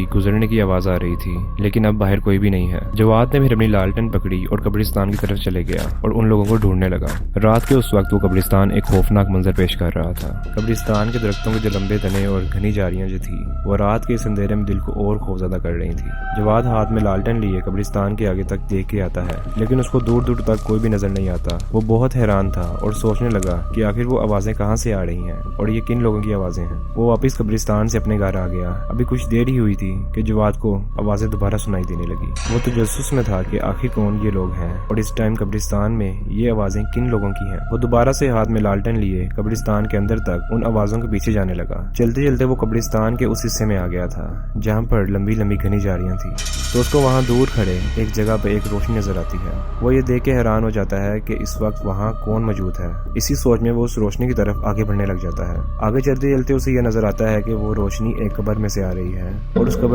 गुजरने की आवाज आ रही थी, लेकिन अब बाहर कोई भी नहीं है। जवाद ने फिर अपनी लालटेन पकड़ी और कब्रिस्तान की तरफ चले गया और उन लोगों को ढूंढने लगा। रात के उस वक्त वो कब्रिस्तान एक खौफनाक मंजर पेश कर रहा था। कब्रिस्तान के दरख्तों के जो लंबे तने और घनी झाड़ियां जो थी वो रात के इस अंधेरे में दिल को और खौफजदा कर रही थी। जवाद हाथ में लालटेन लिए कब्रिस्तान के आगे तक देख के आता है, लेकिन उसको दूर दूर तक कोई भी नजर नहीं आता। वो बहुत हैरान था और सोचने लगा कि आखिर वो आवाजें कहाँ से आ रही हैं और ये किन लोगों की आवाजें हैं। वो वापस कब्रिस्तान से अपने घर आ गया। अभी कुछ देर ही हुई थी कि जवाद को आवाजें दोबारा सुनाई देने लगी। वो तो तजस्सुस में था कि आखिर कौन ये लोग हैं और इस टाइम कब्रिस्तान में ये आवाजें किन लोगों की हैं। वो दोबारा से हाथ में लालटेन लिए कब्रिस्तान के अंदर तक उन आवाजों के पीछे जाने लगा। चलते चलते वो कब्रिस्तान के उस हिस्से में आ गया था जहाँ पर लंबी लंबी घनी झाड़ियां थी। तो उसको वहाँ दूर खड़े एक जगह पे एक रोशनी नजर आती है। वो ये देख के हैरान हो जाता है कि इस वक्त वहाँ कौन मौजूद है। इसी सोच में वो उस रोशनी की तरफ आगे बढ़ने लग जाता है। आगे चलते चलते उसे यह नजर आता है कि वो रोशनी एक कब्र में से आ रही है और उस